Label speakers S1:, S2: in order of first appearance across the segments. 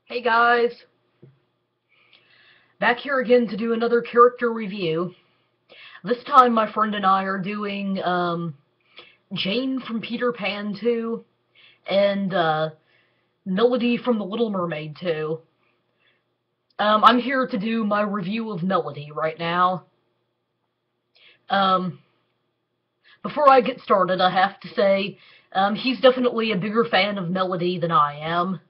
S1: Hey guys, back here again to do another character review. This time my friend and I are doing Jane from Peter Pan 2 and Melody from The Little Mermaid 2. I'm here to do my review of Melody right now. Before I get started, I have to say he's definitely a bigger fan of Melody than I am.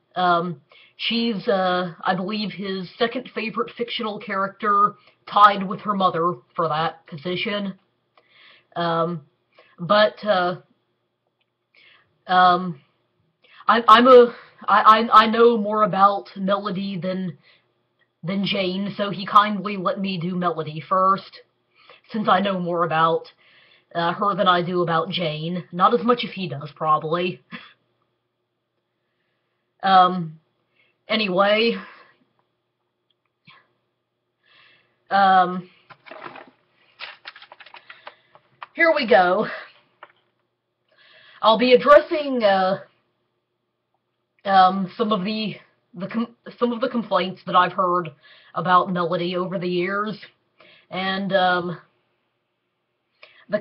S1: She's, I believe, his second favorite fictional character, tied with her mother for that position. Um, but I know more about Melody than Jane, so he kindly let me do Melody first, since I know more about her than I do about Jane. Not as much as he does, probably. Anyway, here we go. I'll be addressing some of the complaints that I've heard about Melody over the years, and the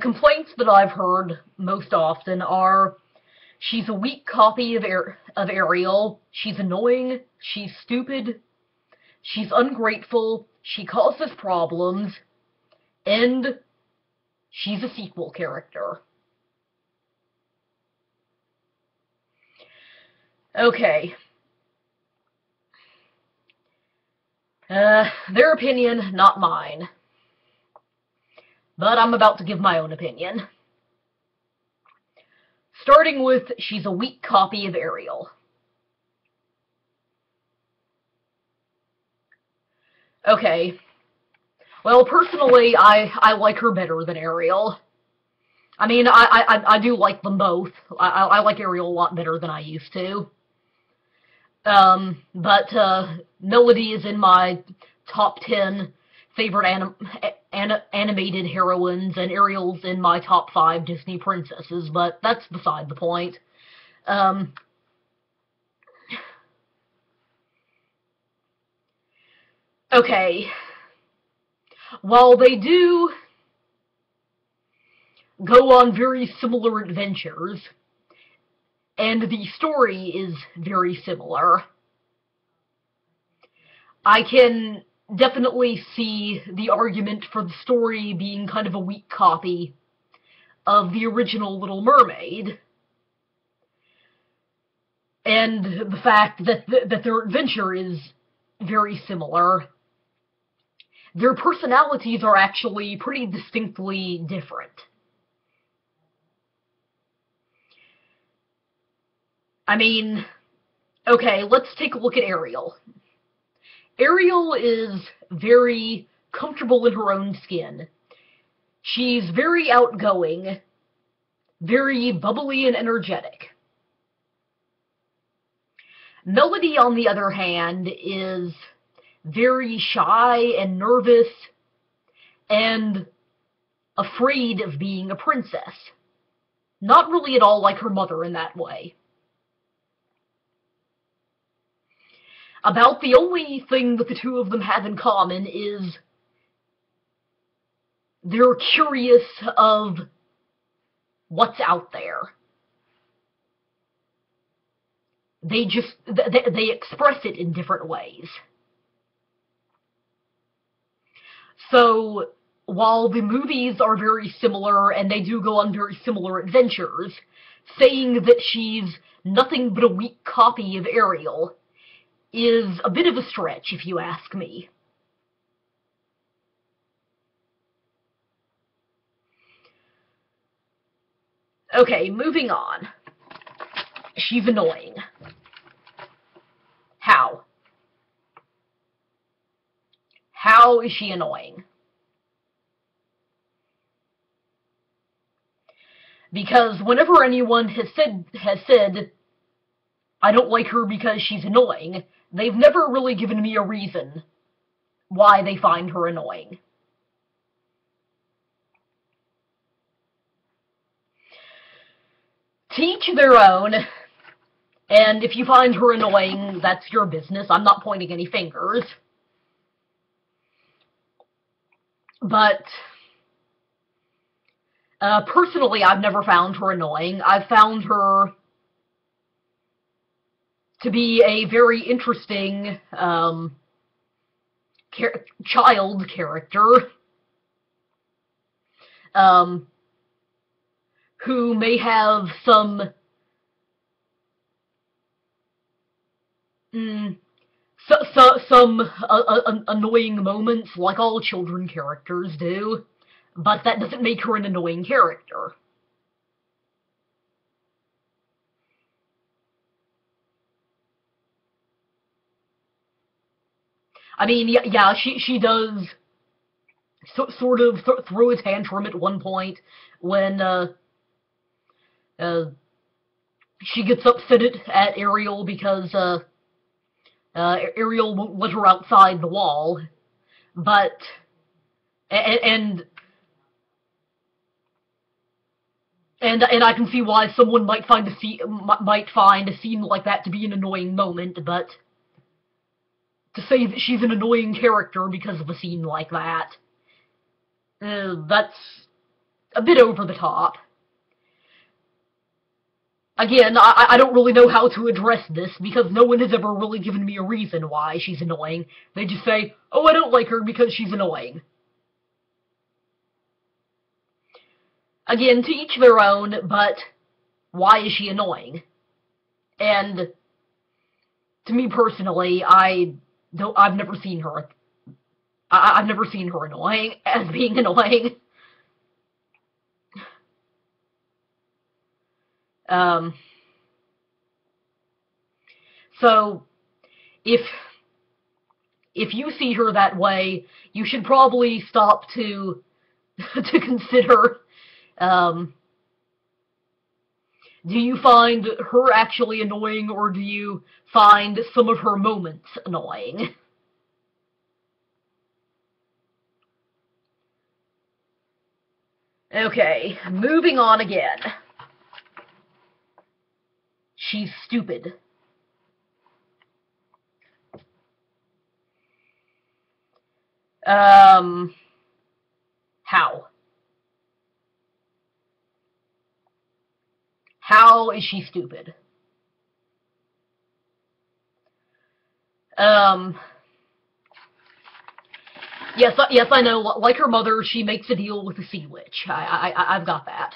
S1: complaints that I've heard most often are: she's a weak copy of Ariel, she's annoying, she's stupid, she's ungrateful, she causes problems, and she's a sequel character. Okay. Their opinion, not mine. But I'm about to give my own opinion. Starting with, she's a weak copy of Ariel. Okay. Well, personally, I like her better than Ariel. I mean, I do like them both. I like Ariel a lot better than I used to. But Melody is in my top 10 favorite animated heroines, and Ariel's in my top 5 Disney princesses, but that's beside the point. Okay. While they do go on very similar adventures, and the story is very similar, I can definitely see the argument for the story being kind of a weak copy of the original Little Mermaid, and the fact that their adventure is very similar. Their personalities are actually pretty distinctly different. I mean, okay, let's take a look at Ariel. Ariel is very comfortable in her own skin. She's very outgoing, very bubbly and energetic. Melody, on the other hand, is very shy and nervous and afraid of being a princess. Not really at all like her mother in that way. About the only thing that the two of them have in common is they're curious of what's out there. They express it in different ways. So, while the movies are very similar and they do go on very similar adventures, saying that she's nothing but a weak copy of Ariel is a bit of a stretch, if you ask me. Okay, moving on. She's annoying. How? How is she annoying? Because whenever anyone has said, I don't like her because she's annoying, they've never really given me a reason why they find her annoying. To each their own. And if you find her annoying, that's your business. I'm not pointing any fingers. But personally, I've never found her annoying. I've found her to be a very interesting child character who may have some annoying moments, like all children characters do, but that doesn't make her an annoying character. I mean, yeah, she does sort of throw a tantrum at one point when she gets upset at Ariel because Ariel won't let her outside the wall, but and I can see why someone might find a scene like that to be an annoying moment, but to say that she's an annoying character because of a scene like that, that's a bit over the top. Again, I don't really know how to address this, because no one has ever really given me a reason why she's annoying. They just say, oh, I don't like her because she's annoying. Again, to each their own, but why is she annoying? And to me personally, I've never seen her. I've never seen her annoying as being annoying. So if you see her that way, you should probably stop to consider, do you find her actually annoying, or do you find some of her moments annoying? Okay, moving on again. She's stupid. How? How is she stupid? Yes, I know. Like her mother, she makes a deal with the Sea Witch. I've got that.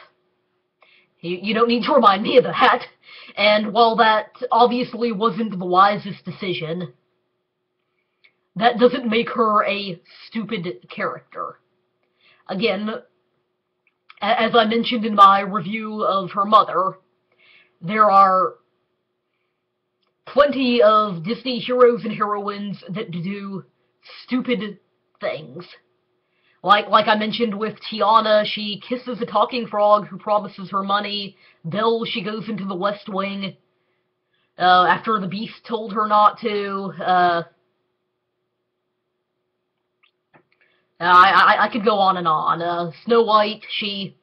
S1: You don't need to remind me of that. And while that obviously wasn't the wisest decision, that doesn't make her a stupid character. Again, as I mentioned in my review of her mother, there are plenty of Disney heroes and heroines that do stupid things. Like I mentioned with Tiana, she kisses a talking frog who promises her money. Belle, she goes into the West Wing after the Beast told her not to. I could go on and on. Snow White, she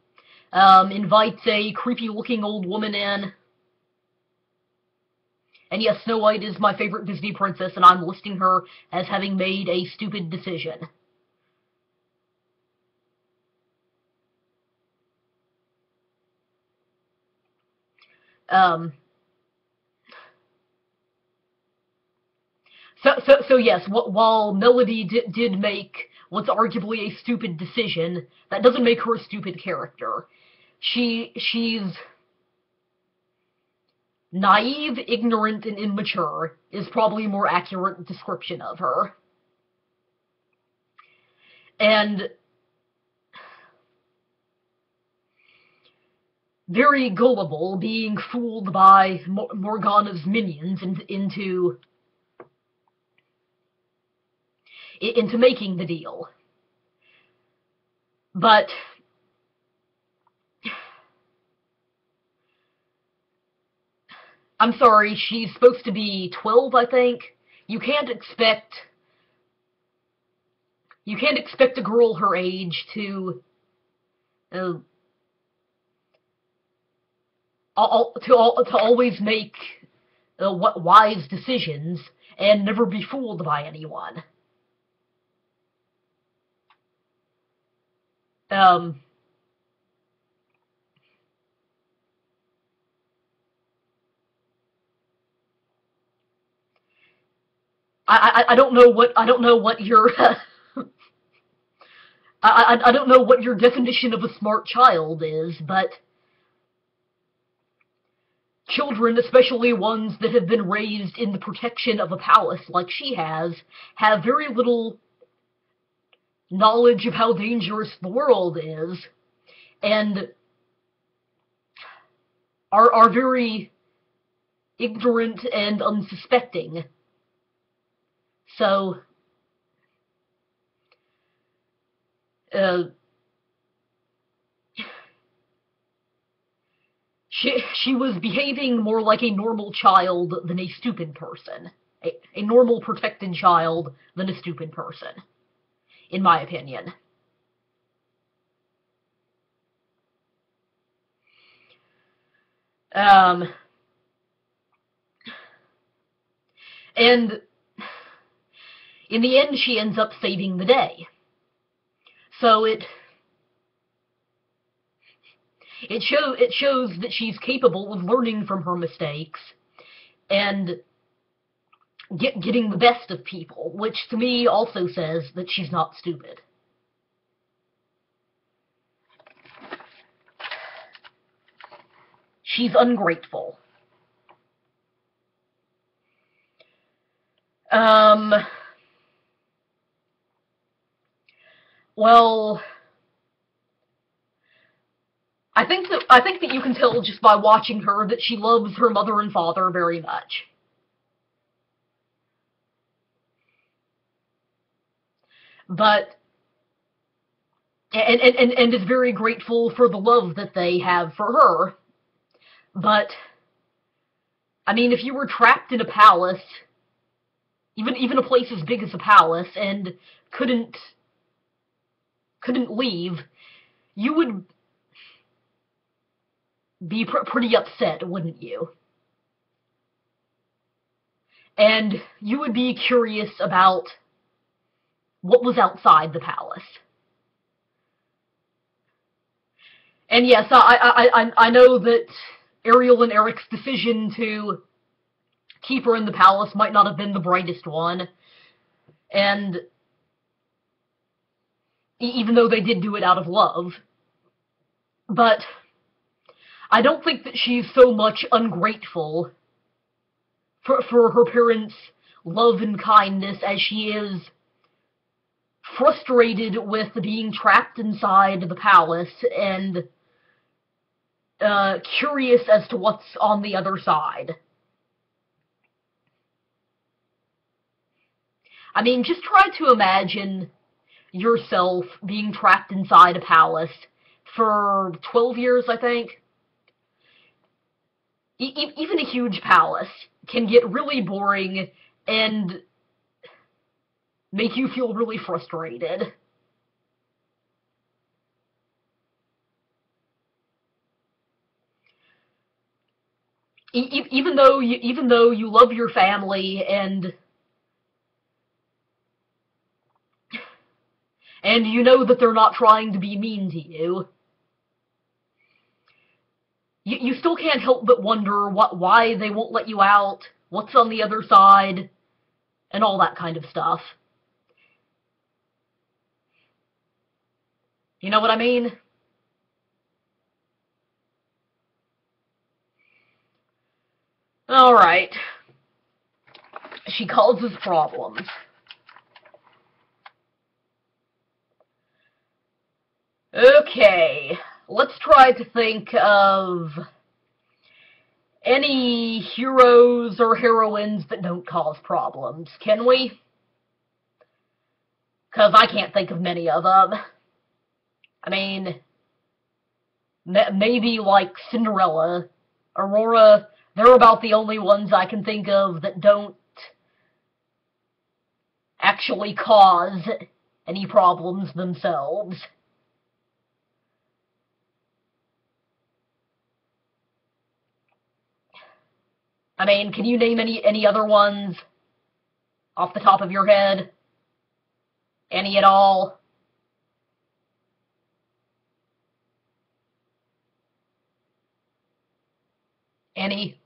S1: invites a creepy-looking old woman in. And yes, Snow White is my favorite Disney princess, and I'm listing her as having made a stupid decision. So yes, while Melody did make what's arguably a stupid decision, that doesn't make her a stupid character. She's naive, ignorant, and immature is probably a more accurate description of her. And very gullible, being fooled by Morgana's minions into making the deal. But I'm sorry, she's supposed to be 12, I think. You can't expect a girl her age to always make wise decisions and never be fooled by anyone. Um, I don't know what your I don't know what your definition of a smart child is, but children, especially ones that have been raised in the protection of a palace like she has, have very little knowledge of how dangerous the world is, and are very ignorant and unsuspecting. So, uh, she was behaving more like a normal child than a stupid person. A normal protected child than a stupid person, in my opinion. Um, and in the end, she ends up saving the day. So it shows that she's capable of learning from her mistakes and getting the best of people, which to me also says that she's not stupid. She's ungrateful. Well, I think that you can tell just by watching her that she loves her mother and father very much. But and is very grateful for the love that they have for her. But I mean, if you were trapped in a palace, even a place as big as a palace, and couldn't leave, you would be pretty upset, wouldn't you? And you would be curious about what was outside the palace. And yes, I know that Ariel and Eric's decision to keep her in the palace might not have been the brightest one, and even though they did do it out of love, but I don't think that she's so much ungrateful for her parents' love and kindness as she is frustrated with being trapped inside the palace and curious as to what's on the other side. I mean, just try to imagine yourself being trapped inside a palace for 12 years, I think. Even a huge palace can get really boring and make you feel really frustrated. Even though you love your family and you know that they're not trying to be mean to you, you still can't help but wonder why they won't let you out, what's on the other side, and all that kind of stuff. You know what I mean? Alright. She causes problems. Okay, let's try to think of any heroes or heroines that don't cause problems, can we? Because I can't think of many of them. I mean, maybe like Cinderella, Aurora, they're about the only ones I can think of that don't actually cause any problems themselves. I mean, can you name any other ones off the top of your head? Any at all? Any?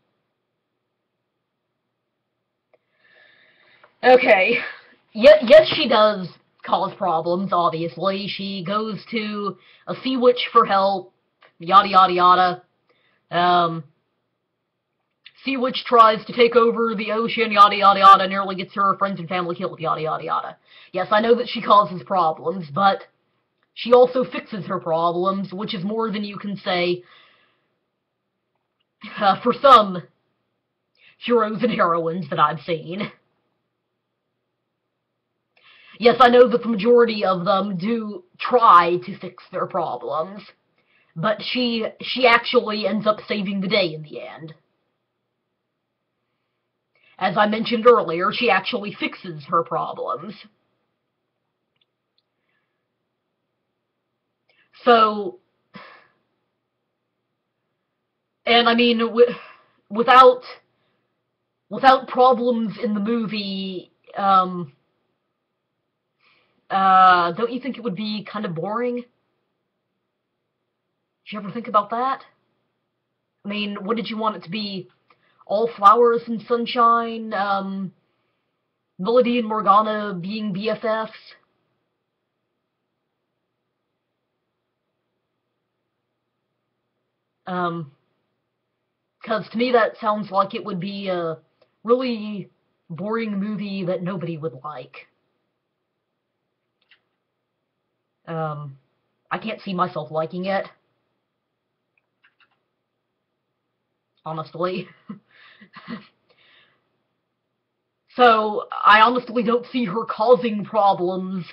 S1: Okay. Yes, she does cause problems, obviously. She goes to a sea witch for help, yada yada yada. Um, Sea Witch tries to take over the ocean, yada yada yada, nearly gets her friends and family killed, yada yada yada. Yes, I know that she causes problems, but she also fixes her problems, which is more than you can say for some heroes and heroines that I've seen. Yes, I know that the majority of them do try to fix their problems, but she actually ends up saving the day in the end. As I mentioned earlier, she actually fixes her problems. So, and I mean, without problems in the movie, don't you think it would be kind of boring? Did you ever think about that? I mean, what did you want it to be? All flowers and sunshine? Melody and Morgana being BFFs? Because to me that sounds like it would be a really boring movie that nobody would like. I can't see myself liking it. Honestly. So, I honestly don't see her causing problems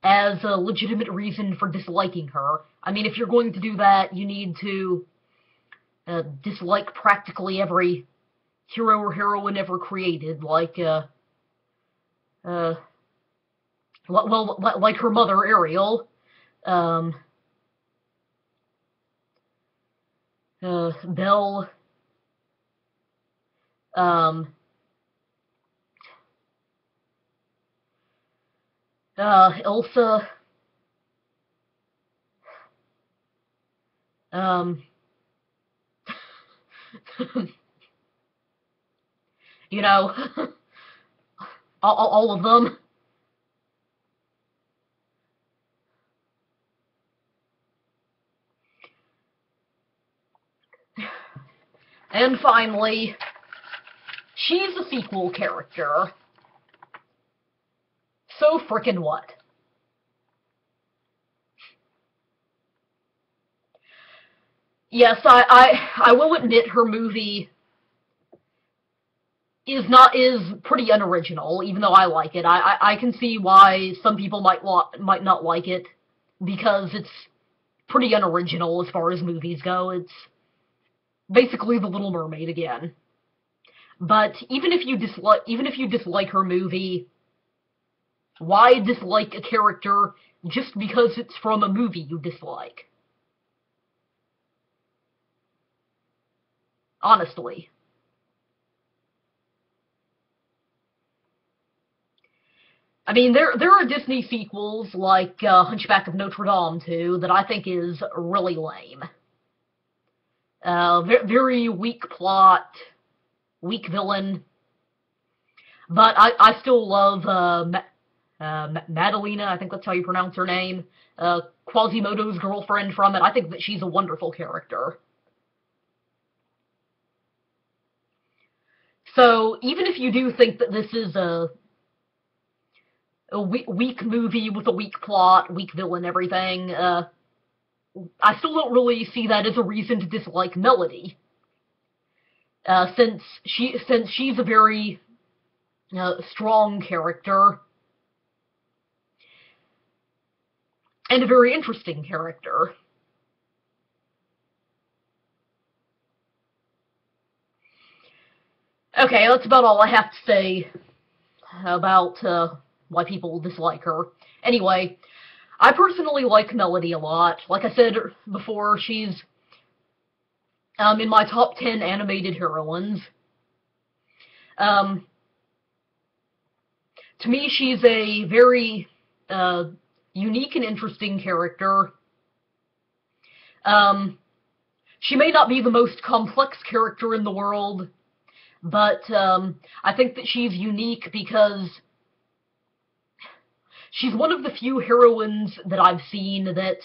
S1: as a legitimate reason for disliking her. I mean, if you're going to do that, you need to dislike practically every hero or heroine ever created, like, like her mother, Ariel, um, Belle, um, Elsa, um, you know, all of them. And finally, she's a sequel character. So frickin' what? Yes, I will admit her movie is pretty unoriginal, even though I like it. I can see why some people might not like it, because it's pretty unoriginal as far as movies go. It's basically The Little Mermaid again. But even if you dislike her movie, why dislike a character just because it's from a movie you dislike? Honestly. I mean, there are Disney sequels like Hunchback of Notre Dame too that I think is really lame. Very weak plot, weak villain. But I still love Madalena, I think that's how you pronounce her name. Quasimodo's girlfriend from it. I think that she's a wonderful character. So even if you do think that this is a weak movie with a weak plot, weak villain, everything, I still don't really see that as a reason to dislike Melody. Since she's a very strong character and a very interesting character. Okay, that's about all I have to say about why people dislike her. Anyway, I personally like Melody a lot. Like I said before, she's in my top 10 animated heroines. To me, she's a very unique and interesting character. She may not be the most complex character in the world, but I think that she's unique because she's one of the few heroines that I've seen that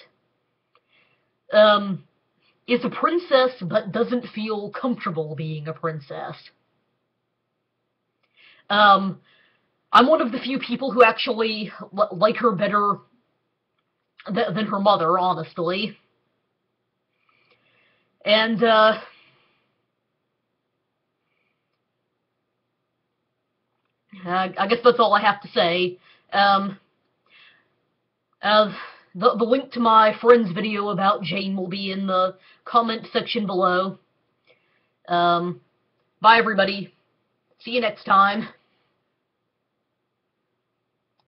S1: is a princess but doesn't feel comfortable being a princess. I'm one of the few people who actually like her better than her mother, honestly. And, I guess that's all I have to say. The link to my friend's video about Jane will be in the comment section below. Bye, everybody. See you next time.